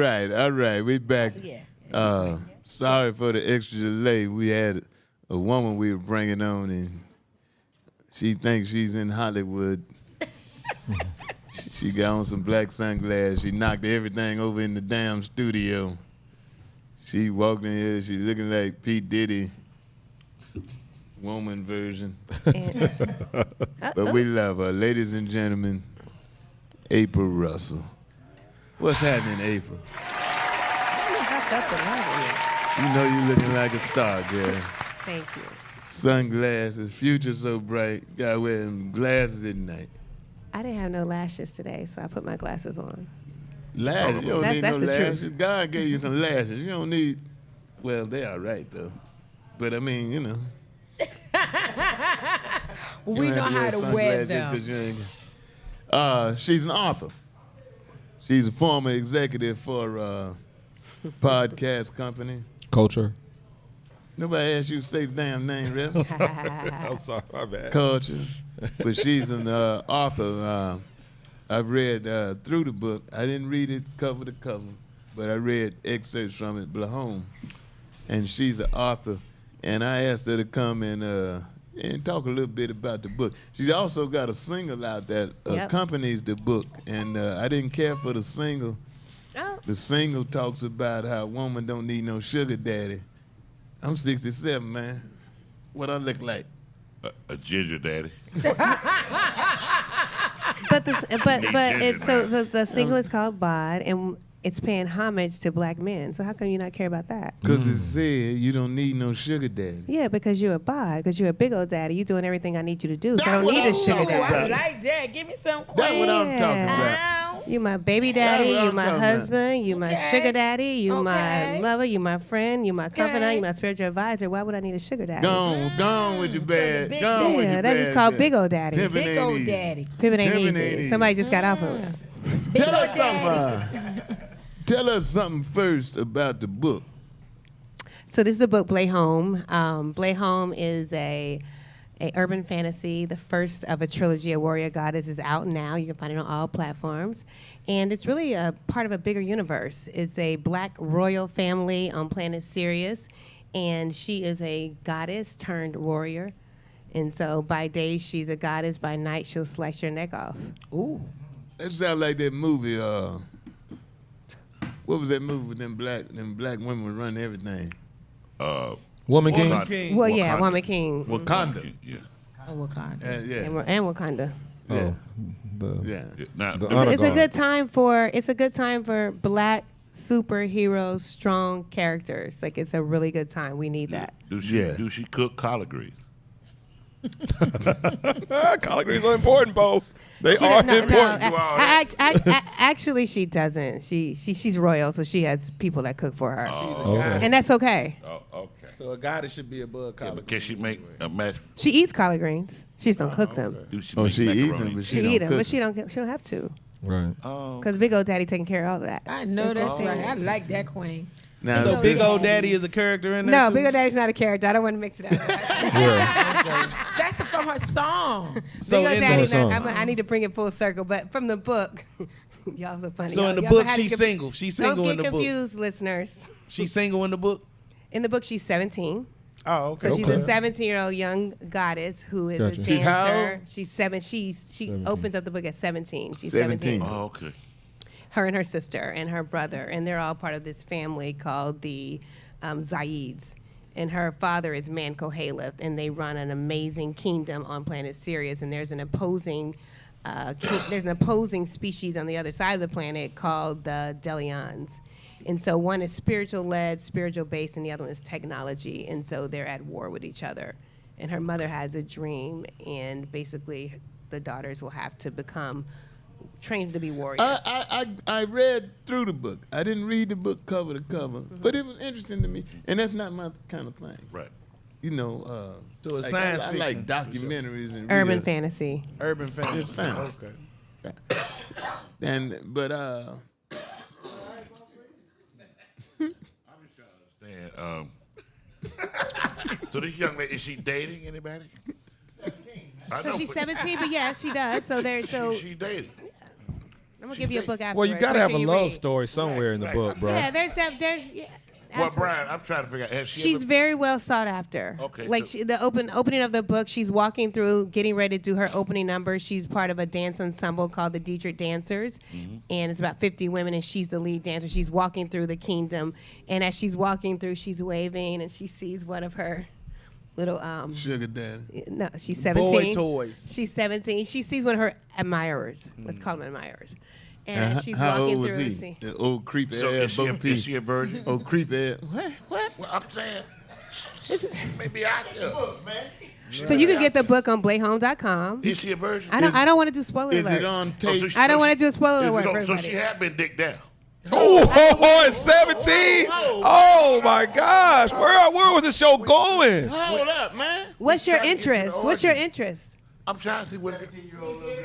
All right, we back. Sorry for the extra delay. We had a woman we were bringing on, and she thinks she's in Hollywood. She got on some black sunglasses. She knocked everything over in the damn studio. She walked in here. She's looking like P. Diddy, woman version. But we love her. Ladies and gentlemen, April Russell. What's happening, April? You know you looking like a star, girl. Thank you. Sunglasses, future so bright. Gotta wear them glasses at night. I didn't have no lashes today, so I put my glasses on. Lashes? You don't need no the lashes. truth. God gave you some lashes. You don't need, well, they all right, though. But, I mean, you know. We know how to wear them. She's an author. She's a former executive for a podcast company. Culture. Nobody asked you to say the damn name, Rep. I'm sorry, my bad. Culture. But she's an author. I've read through the book. I didn't read it cover to cover, but I read excerpts from it, Blome. And she's an author. And I asked her to come and talk a little bit about the book. She's also got a single out that accompanies the book. And I didn't care for the single. Oh. The single talks about how a woman don't need no sugar daddy. I'm 67, man. What I look like? A ginger daddy. But the single is called Bod, and it's paying homage to black men. So how come you not care about that? Because it said you don't need no sugar daddy. Yeah, because you're a bod, because you're a big old daddy. You're doing everything I need you to do. So I don't need a sugar daddy. I like that. Give me some queen. That's what I'm talking about. You my baby daddy, That's what you I'm my talking husband, you my sugar daddy, you my Okay. lover, you my friend, you my confidant, you my spiritual advisor. Why would I need a sugar daddy? Gone with your bad. big Gone with Yeah, your that bad. is called big old daddy. Pimpin' Big ain't old easy. daddy. Pivot ain't Pimpin' easy. ain't easy. Somebody just got off of it. Tell us something. Tell us something first about the book. So this is the book Blome. Blome is a urban fantasy. The first of a trilogy of Warrior Goddess is out now. You can find it on all platforms. And it's really a part of a bigger universe. It's a black royal family on planet Sirius. And she is a goddess turned warrior. And so by day, she's a goddess. By night, she'll slice your neck off. Ooh. That sounds like that movie. What was that movie with them black women would run everything? Woman King. Wakanda. Well, yeah, Wakanda. Woman King. Wakanda. Yeah. Oh, Wakanda. Yeah. And Wakanda. Yeah. Yeah. Yeah. Now, The honor It's a guard. good time for black superheroes, strong characters. Like, it's a really good time. We need that. do she cook collard greens? Collard greens are important, Bo. They She are does- important. Actually, she doesn't. She's royal, so she has people that cook for her, Okay. and that's okay. Oh, okay. So a goddess should be above Yeah, collard. but can she make a match? She eats collard greens. She just don't cook them. Do she Oh, make she eats macaroni? them, but She she eat don't them, cook but she don't have to, Right. Oh, because Big Old Daddy taking care of all of that. I know that's right. I like that queen. Now, So Big Old Daddy is a character in there No, too? Big Old Daddy's not a character. I don't want to mix it up. That's from her song. So Big Old in Daddy, the- I need to bring it full circle, but from the book, y'all so funny. So in the Y'all book, had to she's conf- single. She's single Don't in the get book. confused, listeners. She's single in the book. In the book, she's 17. Oh, okay. So she's a Okay. 17-year-old young goddess who is Gotcha. a She's how dancer. old? She's 7. She 17. opens up the book at 17. She's 17. 17. oh, okay. Her and her sister and her brother, and they're all part of this family called the Zaids. And her father is Man Kohaleth, and they run an amazing kingdom on planet Sirius. And there's an opposing species on the other side of the planet called the Delions. And so one is spiritual-led, spiritual-based, and the other one is technology. And so they're at war with each other. And her mother has a dream, and basically the daughters will have to become trained to be warriors. I read through the book. I didn't read the book cover to cover, but it was interesting to me, and that's not my kind of thing. Right. You know, So it's like, science I fiction. like documentaries and Urban real- fantasy. Urban fantasy. It's fine. Okay. But I'm just trying to understand. So this young lady, is she dating anybody? 17. I So know, she's but 17, but yes, she does. So she dating. I I'm gonna give you a book after. Well, you gotta have a love story somewhere in the book, bro. Yeah, there's. Yeah, Well, absolutely. Brian, I'm trying to figure out. Has she She's ever, very well sought after. Okay, Like so- the opening of the book, she's walking through, getting ready to do her opening number. She's part of a dance ensemble called the Dietrich Dancers, and it's about 50 women, and she's the lead dancer. She's walking through the kingdom, and as she's walking through, she's waving, and she sees one of her little Sugar daddy. No, she's 17. Boy toys. She's 17. She sees one of her admirers. Let's call them admirers. And she's How walking old was through. he? and see- The old creepy so ass Bo is Peep. she a virgin? Old creepy ass. What? Well, I'm saying, maybe I should. So you can get the book on BlakeHome.com. Is she a virgin? I don't want to do spoiler Is alerts. it on Oh, tape? I don't want to do a spoiler alert for So everybody. she had been dicked down. Oh, at 17? Oh my gosh. Where was the show going? Hold up, man. What's your Trying to get to the interest? What's your origin. interest? I'm trying to see what.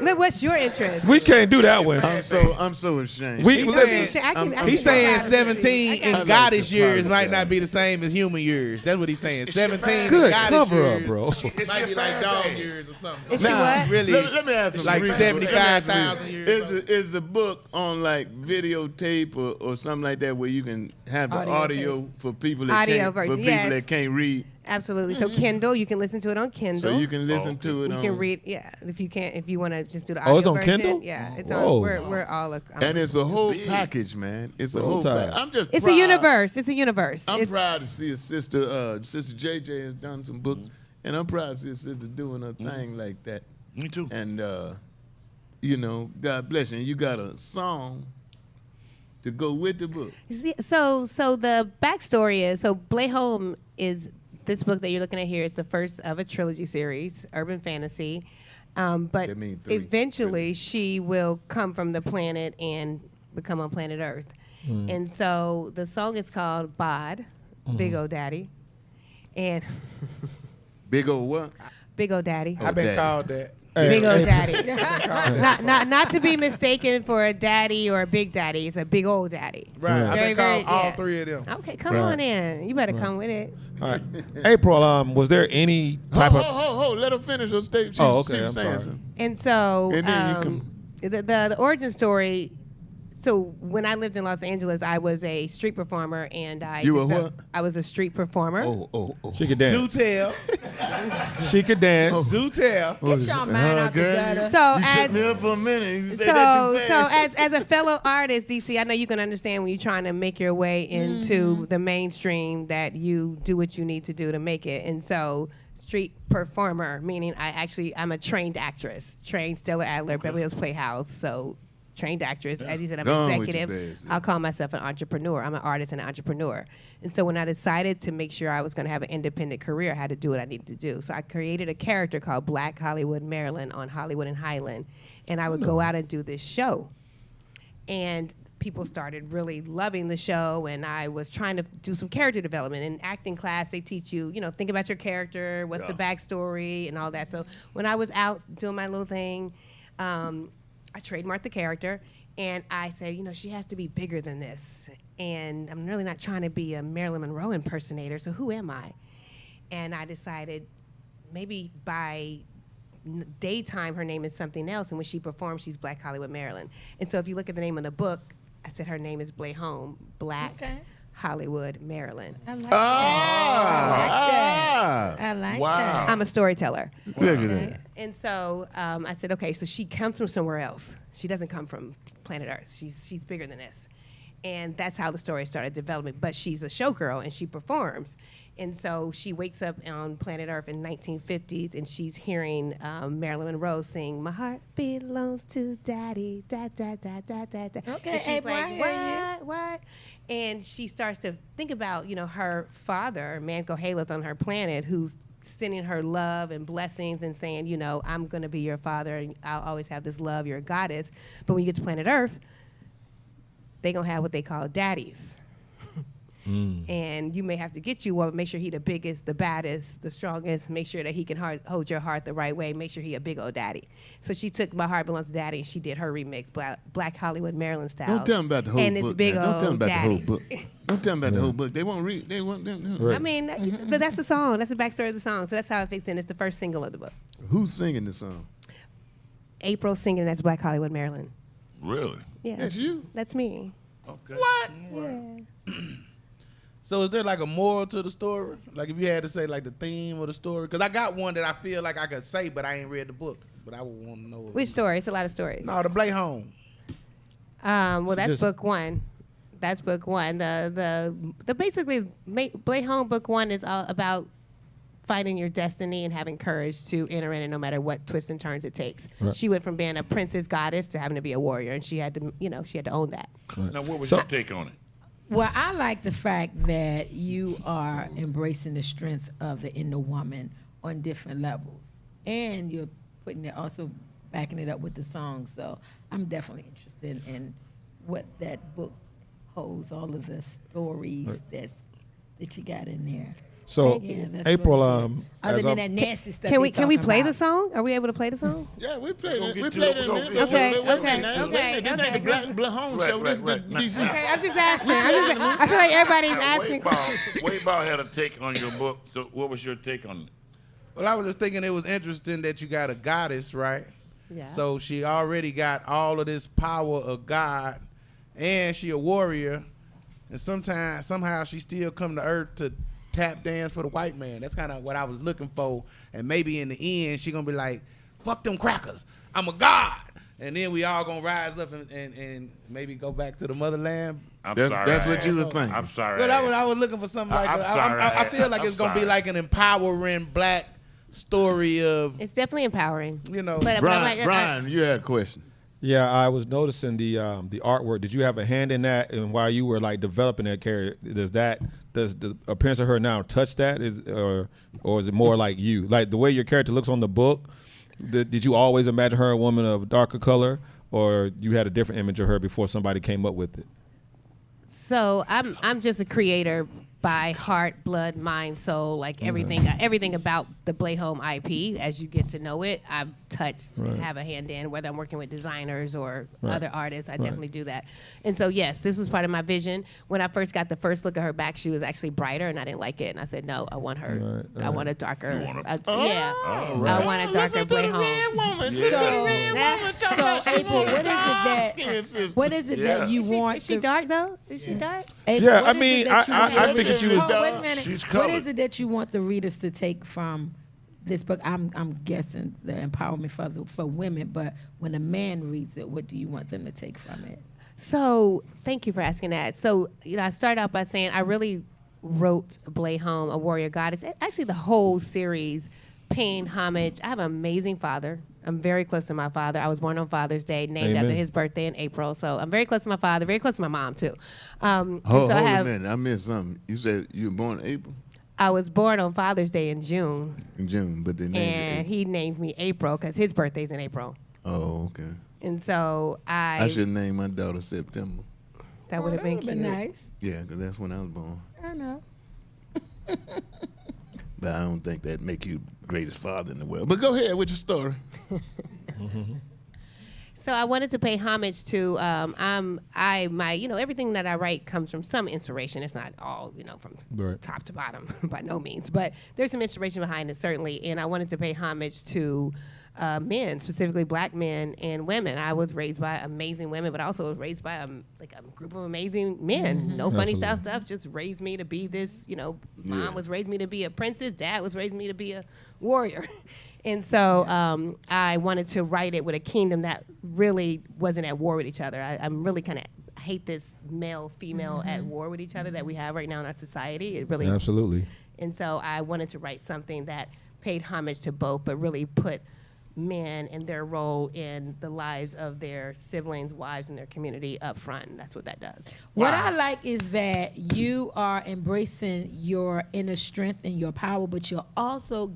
Look, what's your interest? We can't do that one. I'm so ashamed. We He's listen, saying, I can he's saying I 17 can- in like goddess the years part might of not that. be the same as human years. That's what he's saying. 17 good in goddess cover up, years bro. Is she might a be like fast dog ass? years or something. Is she what? Really, let me ask some like reasons. 75,000 years. Is the book on like videotape or something like that where you can have the audio for people that Audio can't, version, for people yes. that can't read, Absolutely. So Kindle, you can listen to it on Kindle. so you can listen to it You on. can read, yeah. If you want to just do the audio Oh, it's on version, Kindle? yeah, it's Whoa. on. We're all. And it's a whole package, man. It's a Roll whole. Tide. I'm just. It's proud. a universe. It's a universe. I'm It's- proud to see a sister. Sister JJ has done some books, and I'm proud to see a sister doing a thing like that. Me too. And God bless you. And you got a song to go with the book. See, so the backstory is Blake Home is this book that you're looking at here is the first of a trilogy series, urban fantasy. But That mean three. eventually she will come from the planet and become on planet Earth. And so the song is called Bod, Big Old Daddy. And Big old what? Big Old Daddy. I've been Daddy. called that. Big old daddy. not to be mistaken for a daddy or a big daddy. It's a big old daddy. Right. I've Very, been called very- all yeah. three of them. Okay, come Right. on in. You better come with it. All right. April, was there any type of Hold. Let her finish her statement. Oh, okay, She was I'm saying sorry. something. And so And then you come- the origin story. So when I lived in Los Angeles, I was a street performer, and You were what? I was a street performer. Oh. she could Do dance? tell. She could dance. Do tell. Get your mind out the girl, gutter. So You as shut me up for a minute. You say that too fast. as a fellow artist, DC, I know you can understand when you're trying to make your way into the mainstream that you do what you need to do to make it. And so street performer, meaning I'm a trained actress, trained Stella Adler, Beverly Hills Playhouse. So trained actress. As you said, I'm Go an on with your executive. best. I'll call myself an entrepreneur. I'm an artist and an entrepreneur. And so when I decided to make sure I was going to have an independent career, I had to do what I needed to do. So I created a character called Black Hollywood Maryland on Hollywood and Highland. And I would go out and do this show. And people started really loving the show, and I was trying to do some character development. In acting class, they teach you, think about your character, what's the backstory, and all that. So when I was out doing my little thing, I trademarked the character, and I said, she has to be bigger than this. And I'm really not trying to be a Marilyn Monroe impersonator, so who am I? And I decided maybe by daytime her name is something else, and when she performs, she's Black Hollywood Maryland. And so if you look at the name of the book, I said her name is Blake Home, Black Hollywood Maryland. I like Ah. that. I like Wow. that. I'm a storyteller. Look at that. And so I said, okay, so she comes from somewhere else. She doesn't come from planet Earth. She's bigger than this. And that's how the story started developing. But she's a showgirl, and she performs. And so she wakes up on planet Earth in 1950s, and she's hearing Marilyn Monroe sing, "My heart belongs to Daddy, da da da da da da." Okay, and she's April, I like, hear what? And she starts to think about, her father, Manco Haleth on her planet, who's sending her love and blessings and saying, I'm going to be your father, and I'll always have this love. You're a goddess. But when you get to planet Earth, they're going to have what they call daddies. And you may have to get you one, make sure he the biggest, the baddest, the strongest, make sure that he can hold your heart the right way, make sure he a big old daddy. So she took My Heart Belongs to Daddy, and she did her remix, Black Hollywood Maryland style. Don't tell them about the whole and book. it's big man. Don't tell them old about daddy. the whole book. Don't tell them about the whole book. They won't read. They won't. Right. I mean, but that's the song. That's the backstory of the song. So that's how it fits in. It's the first single of the book. Who's singing the song? April singing, that's Black Hollywood Maryland. Really? Yeah, That's you. That's me. Okay. What? Yeah. So is there like a moral to the story? Like if you had to say like the theme of the story? Because I got one that I feel like I could say, but I ain't read the book. But I would want to know. Which story? It's a lot of stories. No, the Blake home. Well, that's just- book one. That's book one. The basically Blake Home book one is all about finding your destiny and having courage to enter in it no matter what twists and turns it takes. Right. She went from being a princess goddess to having to be a warrior, and she had to, she had to own that. Now, what was So- your take on it? Well, I like the fact that you are embracing the strength of the inner woman on different levels, and you're putting it also backing it up with the song. So I'm definitely interested in what that book holds, all of the stories that you got in there. So Yeah, that's April, what it is. Other as than I'm- that nasty stuff. Can they we talking play the about. song? Are we able to play the song? Yeah, we played We're it. gonna We get to played it. it. We're in gonna there. get to it. Wait a Okay, minute. okay, Wait a minute. This ain't the okay. Black Home Right, show. This right, is the right. DC. Okay, I'm just asking. I feel like everybody's asking. Weightball had a take on your book. So, what was your take on it? Well, I was just thinking it was interesting that you got a goddess, right? Yeah. So she already got all of this power of God, and she a warrior, and somehow she still come to earth to tap dance for the white man. That's kind of what I was looking for. And maybe in the end, she gonna be like, "Fuck them crackers, I'm a god," and then we all gonna rise up and maybe go back to the motherland. I'm That's sorry. that's I what you was asked. thinking. I'm sorry. But I was looking for something like I'm that. sorry, I feel like I'm it's gonna be sorry. like an empowering black story of, It's definitely empowering. you know. But I'm like, Brian, you had a question. Yeah, I was noticing the artwork. Did you have a hand in that? And while you were like developing that character, does the appearance of her now touch that? Or is it more like you? Like the way your character looks on the book, did you always imagine her a woman of darker color, or you had a different image of her before somebody came up with it? So I'm just a creator by heart, blood, mind, soul, like everything about the Blake Home IP. As you get to know it, I've touched and have a hand in, whether I'm working with designers or other artists. I definitely do that. And so yes, this was part of my vision. When I first got the first look at her back, she was actually brighter, and I didn't like it. And I said, no, I want her. I want a darker. You want a- Yeah, Oh, I want a darker Blake Home. Woman. So April, what is it that you want? Is she dark though? Is she dark? April, Yeah, what I is it mean, that you I want- figured she was Hold, wait a dark. minute. She's What covered. is it that you want the readers to take from this book? I'm guessing the empowerment for women, but when a man reads it, what do you want them to take from it? So thank you for asking that. So, I started out by saying I really wrote Blake Home, a warrior goddess. Actually, the whole series paying homage. I have an amazing father. I'm very close to my father. I was born on Father's Day, named Amen. after his birthday in April. So I'm very close to my father, very close to my mom too. Hold so a minute. I missed something. You said you were born in April? I was born on Father's Day in June, In June, but they named and it he named me April because his birthday's in April. Oh, okay. And so I should name my daughter September. that would have been cute. nice. Yeah, because that's when I was born. I know. But I don't think that make you the greatest father in the world. But go ahead with your story. So I wanted to pay homage to everything that I write comes from some inspiration. It's not all from Right. top to bottom by no means, but there's some inspiration behind it certainly. And I wanted to pay homage to men, specifically black men and women. I was raised by amazing women, but I also was raised by a group of amazing men. No funny style stuff, just raised me to be this. Mom was raised me to be a princess. Dad was raised me to be a warrior. And so I wanted to write it with a kingdom that really wasn't at war with each other. I'm really kind of hate this male-female at war with each other that we have right now in our society. It really, Absolutely. and so I wanted to write something that paid homage to both, but really put men and their role in the lives of their siblings, wives, and their community up front. And that's what that does. What I like is that you are embracing your inner strength and your power, but you're also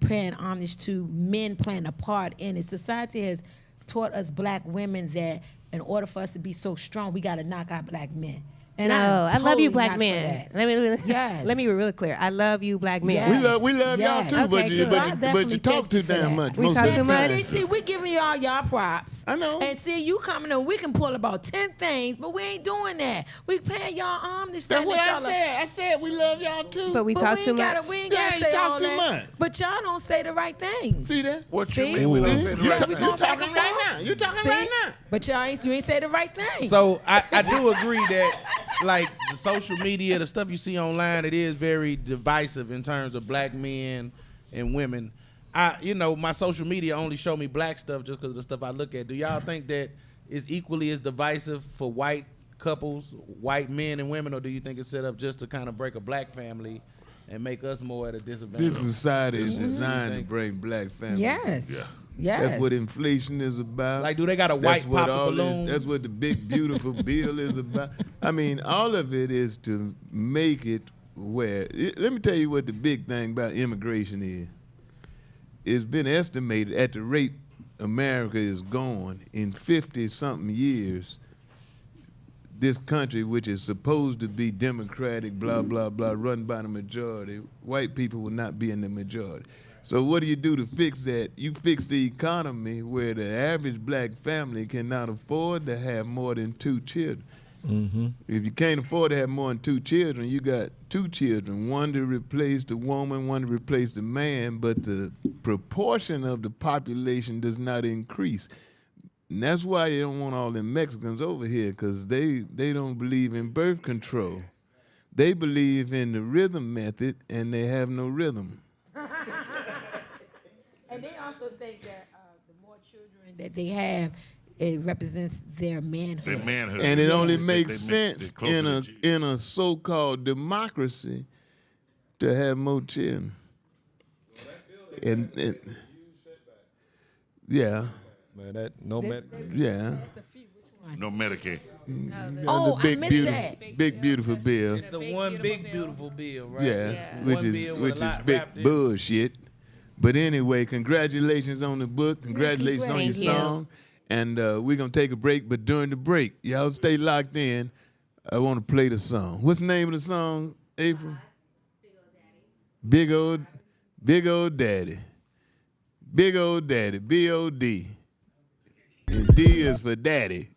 paying homage to men playing a part in it. Society has taught us black women that in order for us to be so strong, we got to knock out black men. And No, I love you, totally black not for men. that. Let me be really clear. I love you, black men. Yes. We love y'all Yes. too, Okay, but good. I you definitely talk thank too you for damn that. much. We most talk of the too time. much. See, we giving y'all props. I know. And see, you coming in, we can pull about 10 things, but we ain't doing that. We paying y'all homage. That's that what y'all I said. I said we love y'all too. But we But talk we too ain't much. gotta, we ain't Yeah, gotta you say talk all too that. much. But y'all don't say the right things. See that? What See? you mean we don't See? say the You right talk- thing? going back talking and right forth? now. You talking See? right now. But you ain't say the right thing. So I do agree that like the social media, the stuff you see online, it is very divisive in terms of black men and women. My social media only show me black stuff just because of the stuff I look at. Do y'all think that is equally as divisive for white couples, white men and women, or do you think it's set up just to kind of break a black family and make us more at a disadvantage? This society is designed to think? bring black families. yes. Yeah. Yes. That's what inflation is about. Like, do they got a white That's what pop all balloon? that's what the big beautiful bill is about. I mean, all of it is to make it where. Let me tell you what the big thing about immigration is. It's been estimated at the rate America is going in 50-something years. This country, which is supposed to be democratic, blah blah blah, run by the majority, white people will not be in the majority. So what do you do to fix that? You fix the economy where the average black family cannot afford to have more than 2 children. Mm-hmm. If you can't afford to have more than 2 children, you got 2 children, one to replace the woman, one to replace the man, but the proportion of the population does not increase. And that's why they don't want all them Mexicans over here, because they don't believe in birth control. They believe in the rhythm method, and they have no rhythm. And they also think that the more children that they have, it represents their manhood. Their manhood. And it only They- makes they sense closer in to a Jesus. in a so-called democracy to have more children. And yeah, Man, that no man. yeah. No Medicaid. Oh, the I missed that. big beautiful bill. It's the one big beautiful bill, right? Yeah, One which bill with is a lot big wrapped in. bullshit. But anyway, congratulations on the book. Congratulations on your Thank you. song. And we're gonna take a break. But during the break, y'all stay locked in. I want to play the song. What's the name of the song, April? Big old daddy. Big old daddy. B-O-D. And D is for daddy.